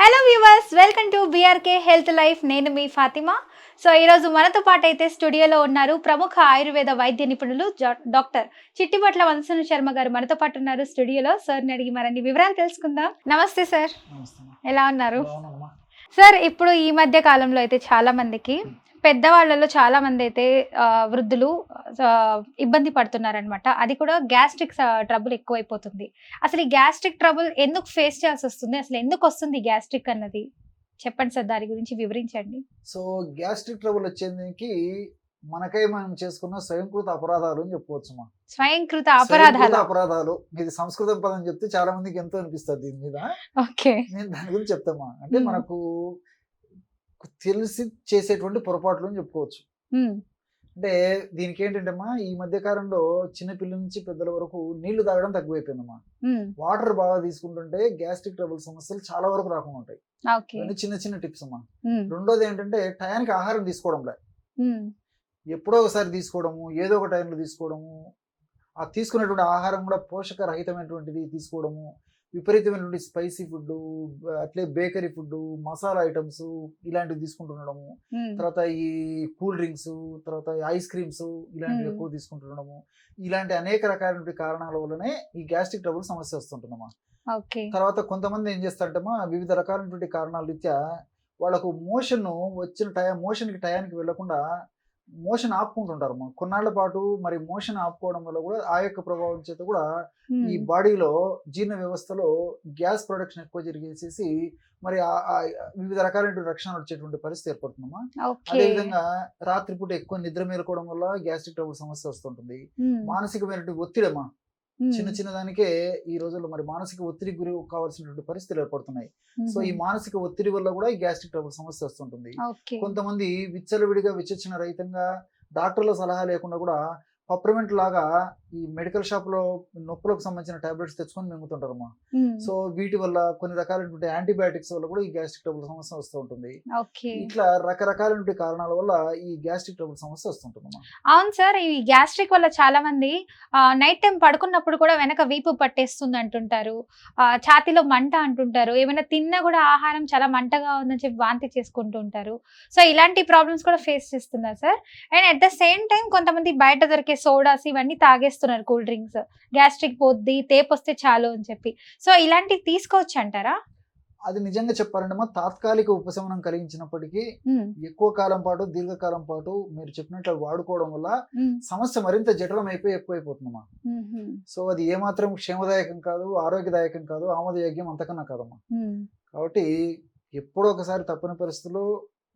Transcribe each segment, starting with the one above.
Hello viewers, welcome to BRK health life. నేను మీ Fatima. So ఈరోజు మనతో పాటు అయితే స్టూడియోలో ఉన్నారు ప్రముఖ ఆయుర్వేద వైద్య నిపుణులు డాక్టర్ చిట్టిబట్ల వంశను శర్మ గారు మనతో పాటు ఉన్నారు స్టూడియోలో. సార్ని అడిగి మరిన్ని వివరాలు తెలుసుకుందాం. నమస్తే సార్, ఎలా ఉన్నారు? సార్, ఇప్పుడు ఈ మధ్య కాలంలో అయితే చాలా మందికి పెద్దవాళ్ళలో చాలా మంది అయితే వృద్ధులు ఇబ్బంది పడుతున్నారనమాట. అది కూడా గ్యాస్ట్రిక్ ట్రబుల్ ఎక్కువైపోతుంది. అసలు ఈ గ్యాస్ట్రిక్ ట్రబుల్ ఎందుకు ఫేస్ చేయాల్సి వస్తుంది? అసలు ఎందుకు వస్తుంది గ్యాస్ట్రిక్ అన్నది చెప్పండి సార్, దాని గురించి వివరించండి. సో గ్యాస్ట్రిక్ ట్రబుల్ వచ్చేదానికి మనకై మనం చేసుకున్న స్వయంకృత అపరాధాలు అని చెప్పవచ్చుమా. స్వయంకృత స్వయంకృత అపరాధాలు. అపరాధాలు ఇది సంస్కృతం పదం చెప్తే చాలా మందికి ఎంతో అనిపిస్తుంది దీని మీద. ఓకే. నేను దాని గురించి చెప్తామా. అంటే మనకు తెలిసి చేసేటువంటి పొరపాట్లు అని చెప్పుకోవచ్చు. అంటే దీనికి ఏంటంటేమ్మా, ఈ మధ్య కాలంలో చిన్నపిల్లల నుంచి పెద్దల వరకు నీళ్లు తాగడం తక్కువైపోయిందమ్మా. వాటర్ బాగా తీసుకుంటుంటే గ్యాస్ట్రిక్ ట్రబుల్ సమస్యలు చాలా వరకు రాకుండా ఉంటాయి. ఇవన్నీ చిన్న చిన్న టిప్స్ అమ్మా. రెండోది ఏంటంటే టయానికి ఆహారం తీసుకోవడంలే, ఎప్పుడో ఒకసారి తీసుకోవడము, ఏదో ఒక టైంలో తీసుకోవడము, ఆ తీసుకునేటువంటి ఆహారం కూడా పోషక రహితమైనటువంటిది తీసుకోవడము, విపరీతమైనటువంటి స్పైసీ ఫుడ్, అట్లే బేకరీ ఫుడ్, మసాలా ఐటమ్స్ ఇలాంటివి తీసుకుంటుండడము, తర్వాత ఈ కూల్ డ్రింక్స్, తర్వాత ఐస్ క్రీమ్స్ ఇలాంటివి ఎక్కువ తీసుకుంటుండడము, ఇలాంటి అనేక రకాలైన కారణాల వల్లనే ఈ గ్యాస్ట్రిక్ ట్రబుల్ సమస్య వస్తుంటుందమ్మా. తర్వాత కొంతమంది ఏం చేస్తారంటమ్మా, వివిధ రకాలైనటువంటి కారణాల రీత్యా వాళ్ళకు మోషన్కి టయానికి వెళ్లకుండా మోషన్ ఆపుకుంటుంటారు. కొన్నాళ్ల పాటు మరి మోషన్ ఆపుకోవడం వల్ల కూడా ఆ యొక్క ప్రభావం చేత కూడా ఈ బాడీలో జీర్ణ వ్యవస్థలో గ్యాస్ ప్రొడక్షన్ ఎక్కువ జరిగేసేసి మరి వివిధ రకాలైన రక్షణ వచ్చేటువంటి పరిస్థితి ఏర్పడుతుందమ్మా. అదేవిధంగా రాత్రిపూట ఎక్కువ నిద్ర మేలుకోవడం వల్ల గ్యాస్ట్రిక్ ట్రబుల్ సమస్య వస్తుంటుంది. మానసికమైనటువంటి ఒత్తిడమ్మా, చిన్న చిన్న దానికే ఈ రోజుల్లో మరి మానసిక ఒత్తిడికి గురి కావాల్సినటువంటి పరిస్థితులు ఏర్పడుతున్నాయి. సో ఈ మానసిక ఒత్తిడి వల్ల కూడా ఈ గ్యాస్ట్రిక్ ట్రబుల్ సమస్య వస్తుంటుంది. కొంతమంది విచ్చలవిడిగా విచక్షణ రహితంగా డాక్టర్ల సలహా లేకుండా కూడా పప్రమెంట్ లాగా ఈ మెడికల్ షాప్ లో నొప్పులకు సంబంధించిన టాబ్లెట్స్ తెచ్చుకొని మింగుతుంటారమ్మా. సో వీటి వల్ల కొన్ని రకాలైనటువంటి యాంటీబయాటిక్స్ వల్ల కూడా ఈ గ్యాస్ట్రిక్ ట్రబుల్ సమస్య వస్తూ ఉంటుంది. ఇట్లా రకరకాలైన కారణాల వల్ల ఈ గ్యాస్ట్రిక్ ట్రబుల్ సమస్య వస్తుంటుందమ్మా. అవును సార్, ఈ గ్యాస్ట్రిక్ వల్ల చాలా మంది నైట్ టైం పడుకున్నప్పుడు కూడా వెనక వీపు పట్టేస్తుంది అంటుంటారు, ఛాతీలో మంట అంటుంటారు, ఏమైనా తిన్నా కూడా ఆహారం చాలా మంటగా ఉందని చెప్పి వాంతి చేసుకుంటూ ఉంటారు. సో ఇలాంటి ప్రాబ్లమ్స్ కూడా ఫేస్ చేస్తున్నారు sir. And at the same time కొంతమంది బయట దొరికే సోడాస్ ఇవన్నీ తాగేస్తున్నారు, కూల్ డ్రింక్స్, గ్యాస్ట్రిక్ పోద్ది, తేపొస్తే చాలు అని చెప్పి. సో ఇలాంటివి తీసుకోవచ్చు అంటారా? అది నిజంగా చెప్పాలంటే తాత్కాలిక ఉపశమనం కలిగించినప్పటికీ ఎక్కువ కాలం పాటు దీర్ఘకాలం పాటు మీరు చెప్పినట్లు వాడుకోవడం వల్ల సమస్య మరింత జటిలం అయిపోయి ఎక్కువైపోతుందమ్మా. సో అది ఏమాత్రం క్షేమదాయకం కాదు, ఆరోగ్యదాయకం కాదు, ఆమోదయోగ్యం అంతకన్నా కాదమ్మా. కాబట్టి ఎప్పుడో ఒకసారి తప్పని పరిస్థితుల్లో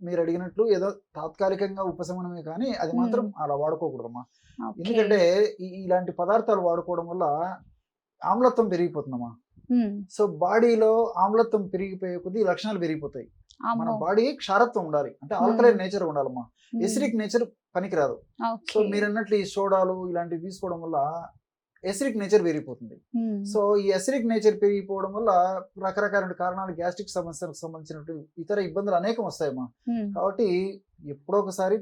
మీరు అడిగినట్లు ఏదో తాత్కాలికంగా ఉపశమనమే కానీ అది మాత్రం అలా వాడుకోకూడదమ్మా. ఎందుకంటే ఇలాంటి పదార్థాలు వాడుకోవడం వల్ల ఆమ్లత్వం పెరిగిపోతుందమ్మా. సో బాడీలో ఆమ్లత్వం పెరిగిపోయే కొద్దీ లక్షణాలు పెరిగిపోతాయి. మన బాడీ క్షారత్వం ఉండాలి, అంటే ఆల్కలైన్ నేచర్ ఉండాలమ్మా, ఎసిడిక్ నేచర్ పనికిరాదు. సో మీరు అన్నట్లు ఈ సోడాలు ఇలాంటివి తీసుకోవడం వల్ల ఎసిడిక్ నేచర్ పెరిగిపోతుంది. సో ఈ ఎసిడిక్ నేచర్ పెరిగిపోవడం వల్ల రకరకాల కారణాలు గ్యాస్ట్రిక్ సమస్యలకు సంబంధించినట్టు ఇతర ఇబ్బందులు అనేకం వస్తాయమ్మా. కాబట్టి ఎప్పుడో ఒకసారి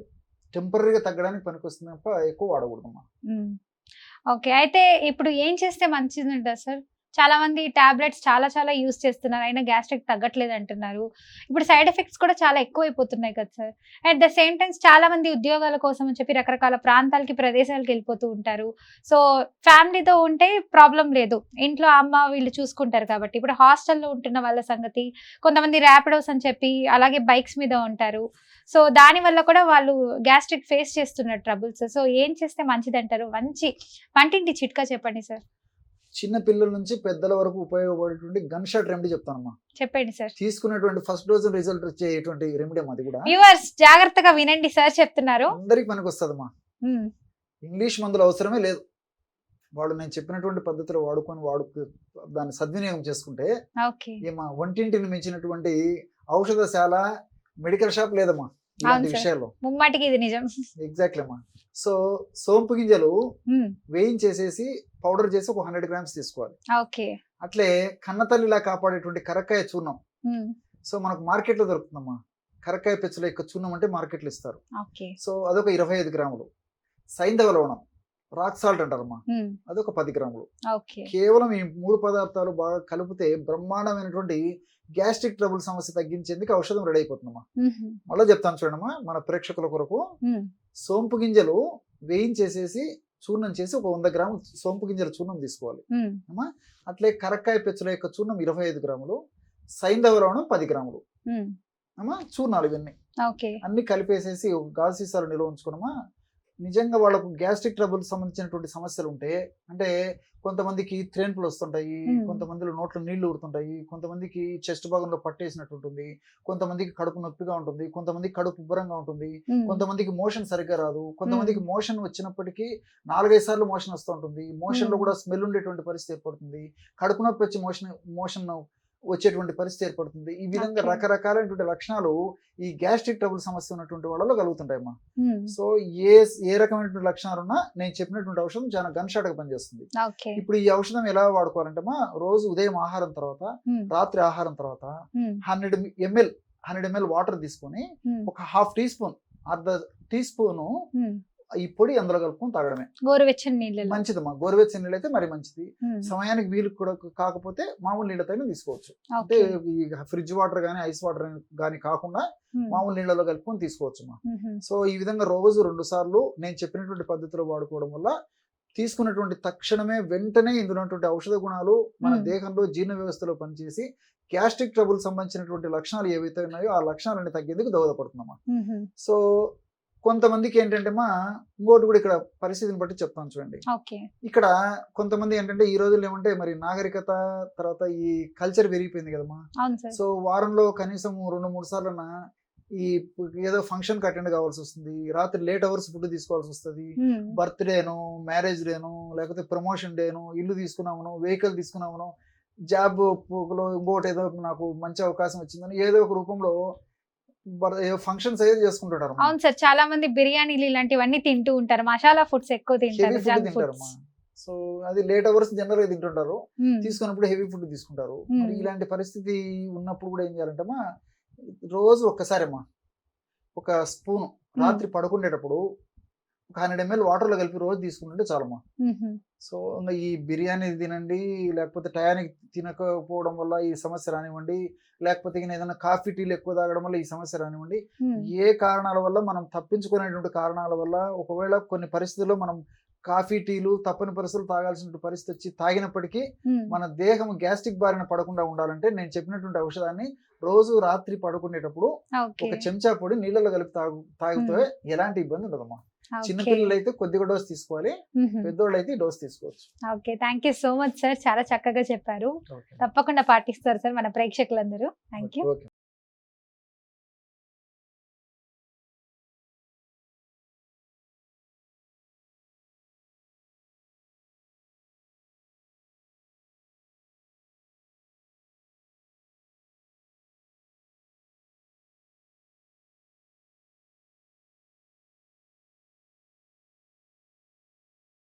టెంపరీగా తగ్గడానికి పనికొస్తుంది తప్ప ఎక్కువ వాడకూడదమ్మా. ఓకే, అయితే ఇప్పుడు ఏం చేస్తే మంచిదంటారు సార్? చాలా మంది టాబ్లెట్స్ చాలా యూజ్ చేస్తున్నారు, అయినా గ్యాస్ట్రిక్ తగ్గట్లేదు అంటున్నారు. ఇప్పుడు సైడ్ ఎఫెక్ట్స్ కూడా చాలా ఎక్కువైపోతున్నాయి కదా sir. At the same times చాలా మంది ఉద్యోగాల కోసం అని చెప్పి రకరకాల ప్రాంతాలకి, ప్రదేశాలకు వెళ్ళిపోతూ ఉంటారు. సో ఫ్యామిలీతో ఉంటే ప్రాబ్లం లేదు, ఇంట్లో అమ్మ వీళ్ళు చూసుకుంటారు కాబట్టి. ఇప్పుడు హాస్టల్లో ఉంటున్న వాళ్ళ సంగతి, కొంతమంది ర్యాపిడోస్ అని చెప్పి అలాగే బైక్స్ మీద ఉంటారు. సో దాని వల్ల కూడా వాళ్ళు గ్యాస్ట్రిక్ ఫేస్ చేస్తున్నారు ట్రబుల్స్. సో ఏం చేస్తే మంచిది అంటారు? మంచి వంటింటి చిట్కా చెప్పండి సార్. చిన్న పిల్లల నుంచి పెద్దల వరకు ఉపయోగపడేటువంటి గన్ షాట్ రెమెడీ చెప్తానమ్మా. చెప్పండి సార్. తీసుకునేటువంటి ఫస్ట్ డోస్ రిజల్ట్ వచ్చేటువంటి రెమెడీ అది కూడా. వ్యూవర్స్ జాగ్రత్తగా వినండి, సార్ చెప్తున్నారు. అందరికి పనికి వస్తుందమ్మా. ఇంగ్లీష్ మందులు అవసరమే లేదు. వాడు నేను చెప్పినటువంటి పద్ధతిలో దాన్ని సద్వినియోగం చేసుకుంటే ఏమా వంటింటిని మించినటువంటి ఔషధశాల, మెడికల్ షాప్ లేదమ్మా ఇలాంటి విషయాల్లో. ముమ్మాటికి ఇది నిజం. ఎగ్జాక్ట్లీ అమ్మా. సో సోంపు గింజలు వేయించేసేసి పౌడర్ చేసి ఒక 100 grams తీసుకోవాలి. అట్లే కన్నతల్లిలా కాపాడేటువంటి కరక్కాయ చూర్ణం, సో మనకు మార్కెట్ లో దొరుకుతుందమ్మా. కరక్కాయ పెచ్చుల యొక్క చూర్ణం అంటే మార్కెట్లో ఇస్తారు. సో అదొక 25 grams. సైంధవ లవణం రాక్ సాల్ట్ అంటారమ్మా, అదొక 10 గ్రాములు. ఓకే. కేవలం ఈ 3 పదార్థాలు బాగా కలిపితే బ్రహ్మాండమైనటువంటి గ్యాస్ట్రిక్ ట్రబుల్ సమస్య తగ్గించేందుకు ఔషధం రెడీ అయిపోతుందమ్మా. మళ్ళీ చెప్తాను చూడమ్మా, మన ప్రేక్షకుల కొరకు సోంపు గింజలు వేయించేసేసి చూర్ణం చేసి ఒక 100 గ్రాములు సోంపు గింజల చూర్ణం తీసుకోవాలి అమ్మా. అట్లే కరక్కాయ పెచ్చుల యొక్క చూర్ణం 25 గ్రాములు, సైంధవ లవణం 10 గ్రాములు అమ్మా. చూర్ణాలు ఇవన్నీ అన్ని కలిపేసేసి ఒక గాజు సీసాలు నిల్వ ఉంచుకున్నామా. నిజంగా వాళ్ళకు గ్యాస్ట్రిక్ ట్రబుల్ సంబంధించినటువంటి సమస్యలు ఉంటే, అంటే కొంతమందికి త్రేన్పులు వస్తుంటాయి, కొంతమందిలో నోట్లో నీళ్లు ఊరుతుంటాయి, కొంతమందికి చెస్ట్ భాగంలో పట్టేసినట్టు ఉంటుంది, కొంతమందికి కడుపు నొప్పిగా ఉంటుంది, కొంతమందికి కడుపు ఉబ్బరంగా ఉంటుంది, కొంతమందికి మోషన్ సరిగ్గా రాదు, కొంతమందికి మోషన్ వచ్చినప్పటికీ 4-5 సార్లు మోషన్ వస్తూ ఉంటుంది, మోషన్ లో కూడా స్మెల్ ఉండేటువంటి పరిస్థితి ఏర్పడుతుంది, కడుపు నొప్పి వచ్చి మోషన్ వచ్చేటువంటి పరిస్థితి ఏర్పడుతుంది. ఈ విధంగా రకరకాలైనటువంటి లక్షణాలు ఈ గ్యాస్ట్రిక్ ట్రబుల్ సమస్య ఉన్నటువంటి వాళ్ళలో కలుగుతుంటాయమ్మా. సో ఏ రకమైనటువంటి లక్షణాలు ఉన్నా నేను చెప్పినటువంటి ఔషధం చాలా గన్ షాట్ గా పనిచేస్తుంది. ఇప్పుడు ఈ ఔషధం ఎలా వాడుకోవాలంటే రోజు ఉదయం ఆహారం తర్వాత, రాత్రి ఆహారం తర్వాత 100 ml వాటర్ తీసుకొని ఒక అర్ధ టీ స్పూన్ ఈ పొడి అందులో కలుపుకొని తాగడమే. గోరువెచ్చని నీళ్ళు మంచిదమ్మా. గోరువెచ్చని నీళ్ళు అయితే మరి మంచిది. సమయానికి వీలు కూడా కాకపోతే మామూలు నీళ్ళతో తీసుకోవచ్చు. అంటే ఈ ఫ్రిడ్జ్ వాటర్ గానీ ఐస్ వాటర్ గానీ కాకుండా మామూలు నీళ్ళలో కలుపుకొని తీసుకోవచ్చు. సో ఈ విధంగా రోజు 2 సార్లు నేను చెప్పినటువంటి పద్ధతిలో వాడుకోవడం వల్ల తీసుకున్నటువంటి తక్షణమే వెంటనే ఇందులో ఉన్నటువంటి ఔషధ గుణాలు మన దేహంలో జీర్ణ వ్యవస్థలో పనిచేసి గ్యాస్ట్రిక్ ట్రబుల్ సంబంధించినటువంటి లక్షణాలు ఏవైతే ఉన్నాయో ఆ లక్షణాలన్నీ తగ్గేందుకు దోహదపడుతుందమ్మా. సో కొంతమందికి ఏంటంటే ఇంకోటి కూడా ఇక్కడ పరిస్థితిని బట్టి చెప్తాను చూడండి. ఇక్కడ కొంతమంది ఏంటంటే ఈ రోజుల్లో ఏమంటే మరి నాగరికత తర్వాత ఈ కల్చర్ పెరిగిపోయింది కదమ్మా. సో వారంలో కనీసం 2-3 సార్లు ఈ ఏదో ఫంక్షన్ అటెండ్ కావాల్సి వస్తుంది, రాత్రి లేట్ అవర్స్ ఫుడ్ తీసుకోవాల్సి వస్తుంది, బర్త్డేను, మ్యారేజ్ డేను, లేకపోతే ప్రమోషన్ డేను, ఇల్లు తీసుకున్నామను, వెహికల్ తీసుకున్నామను, జాబ్ లో ఇంకోటి ఏదో నాకు మంచి అవకాశం వచ్చిందని ఏదో ఒక రూపంలో ఫంక్షన్స్ అయితే చేసుకుంటుంటారు. అవును సార్, చాలా మంది బిర్యానీలు ఇలాంటివన్నీ తింటూ ఉంటారు, మసాలా ఫుడ్స్ ఎక్కువ తింటారు. సో అది లేట్ అవర్స్ జనరల్ గా తింటుంటారు, తీసుకున్నప్పుడు హెవీ ఫుడ్ తీసుకుంటారు. మరి ఇలాంటి పరిస్థితి ఉన్నప్పుడు కూడా ఏం చేయాలంటే రోజు ఒక్కసారి ఒక స్పూన్ రాత్రి పడుకునేటప్పుడు ఒక 100 ml వాటర్ లో కలిపి రోజు తీసుకుంటుంటే చాలమ్మా. సో ఈ బిర్యానీ తినండి, లేకపోతే టయానికి తినకపోవడం వల్ల ఈ సమస్య రానివ్వండి, లేకపోతే ఏదైనా కాఫీ టీలు ఎక్కువ తాగడం వల్ల ఈ సమస్య రానివ్వండి, ఏ కారణాల వల్ల మనం తప్పించుకునేటువంటి కారణాల వల్ల ఒకవేళ కొన్ని పరిస్థితుల్లో మనం కాఫీ టీలు తప్పని పరిస్థితులు తాగాల్సిన పరిస్థితి వచ్చి తాగినప్పటికీ మన దేహం గ్యాస్ట్రిక్ బారిన పడకుండా ఉండాలంటే నేను చెప్పినటువంటి ఔషధాన్ని రోజు రాత్రి పడుకునేటప్పుడు ఒక చెంచా పొడి నీళ్ళలో కలిపి తాగితే ఎలాంటి ఇబ్బంది ఉండదమ్మా. చిన్నపిల్లలు అయితే కొద్దిగా డోస్ తీసుకోవాలి, పెద్దోళ్ళు అయితే డోస్ తీసుకోవచ్చు. Okay, thank you so much sir, చాలా చక్కగా చెప్పారు. తప్పకుండా పాటిస్తారు సార్ మన ప్రేక్షకులందరూ. Thank you.